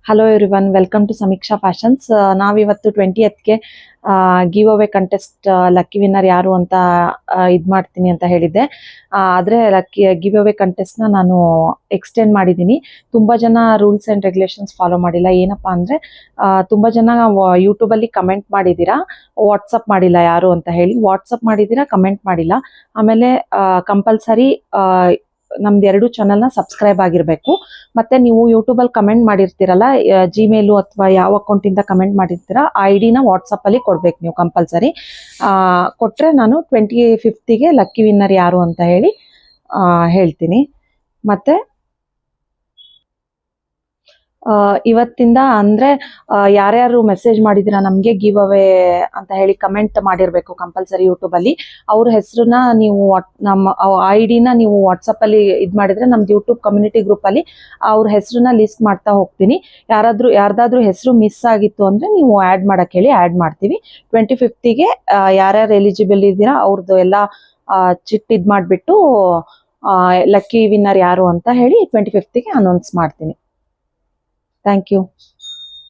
Hello everyone, welcome to ಸಮೀಕ್ಷಾ fashions. ನಾವಿವತ್ತು 20th give away contest lucky winner ಯಾರು ಅಂತ ಇದು ಮಾಡ್ತೀನಿ ಅಂತ ಹೇಳಿದ್ದೆ. ಆದರೆ ಲಕ್ಕಿ ಗಿವ್ ಅವೇ ಕಂಟೆಸ್ಟ್ನ ನಾನು ಎಕ್ಸ್ಟೆಂಡ್ ಮಾಡಿದ್ದೀನಿ. ತುಂಬ ಜನ ರೂಲ್ಸ್ ಆ್ಯಂಡ್ ರೆಗ್ಯುಲೇಷನ್ಸ್ ಫಾಲೋ ಮಾಡಿಲ್ಲ. ಏನಪ್ಪ ಅಂದರೆ ತುಂಬ ಜನ ಯೂಟ್ಯೂಬಲ್ಲಿ ಕಮೆಂಟ್ ಮಾಡಿದ್ದೀರಾ, ವಾಟ್ಸಪ್ ಮಾಡಿಲ್ಲ ಯಾರು ಅಂತ ಹೇಳಿ. ವಾಟ್ಸಪ್ ಮಾಡಿದ್ದೀರಾ, ಕಮೆಂಟ್ ಮಾಡಿಲ್ಲ. ಆಮೇಲೆ ಕಂಪಲ್ಸರಿ ನಮ್ದು 2 ಚಾನಲ್ನ ಸಬ್ಸ್ಕ್ರೈಬ್ ಆಗಿರಬೇಕು. ಮತ್ತೆ ನೀವು ಯೂಟ್ಯೂಬಲ್ಲಿ ಕಮೆಂಟ್ ಮಾಡಿರ್ತೀರಲ್ಲ, ಜಿಮೇಲು ಅಥವಾ ಯಾವ ಅಕೌಂಟಿಂದ ಕಮೆಂಟ್ ಮಾಡಿರ್ತೀರ, ಆ ID-ನ ವಾಟ್ಸಪ್ಪಲ್ಲಿ ಕೊಡ್ಬೇಕು ನೀವು ಕಂಪಲ್ಸರಿ. ಕೊಟ್ಟರೆ ನಾನು 25th ಲಕ್ಕಿ ವಿನ್ನರ್ ಯಾರು ಅಂತ ಹೇಳಿ ಹೇಳ್ತೀನಿ. ಮತ್ತೆ ಇವತ್ತಿಂದ ಅಂದರೆ ಯಾರ್ಯಾರು ಮೆಸೇಜ್ ಮಾಡಿದ್ದೀರಾ ನಮಗೆ ಗಿವ್ ಅವೇ ಅಂತ ಹೇಳಿ ಕಮೆಂಟ್ ಮಾಡಿರಬೇಕು ಕಂಪಲ್ಸರಿ ಯೂಟ್ಯೂಬಲ್ಲಿ. ಅವ್ರ ಹೆಸರನ್ನ ನೀವು ನಮ್ಮ ID-ನ ನೀವು ವಾಟ್ಸಪ್ಪಲ್ಲಿ ಇದು ಮಾಡಿದರೆ ನಮ್ದು ಯೂಟ್ಯೂಬ್ ಕಮ್ಯುನಿಟಿ ಗ್ರೂಪಲ್ಲಿ ಅವ್ರ ಹೆಸರನ್ನ ಲಿಸ್ಟ್ ಮಾಡ್ತಾ ಹೋಗ್ತೀನಿ. ಯಾರ್ದಾದ್ರೂ ಹೆಸರು ಮಿಸ್ ಆಗಿತ್ತು ಅಂದರೆ ನೀವು ಆ್ಯಡ್ ಮಾಡೋಕ್ಕೆ ಹೇಳಿ, ಆ್ಯಡ್ ಮಾಡ್ತೀವಿ. 25th ಯಾರ್ಯಾರು ಎಲಿಜಿಬಲ್ ಇದ್ದೀರಾ ಅವ್ರದ್ದು ಎಲ್ಲ ಚಿಟ್ ಇದು ಮಾಡಿಬಿಟ್ಟು ಲಕ್ಕಿ ವಿನ್ನರ್ ಯಾರು ಅಂತ ಹೇಳಿ 25th ಅನೌನ್ಸ್ ಮಾಡ್ತೀನಿ. Thank you.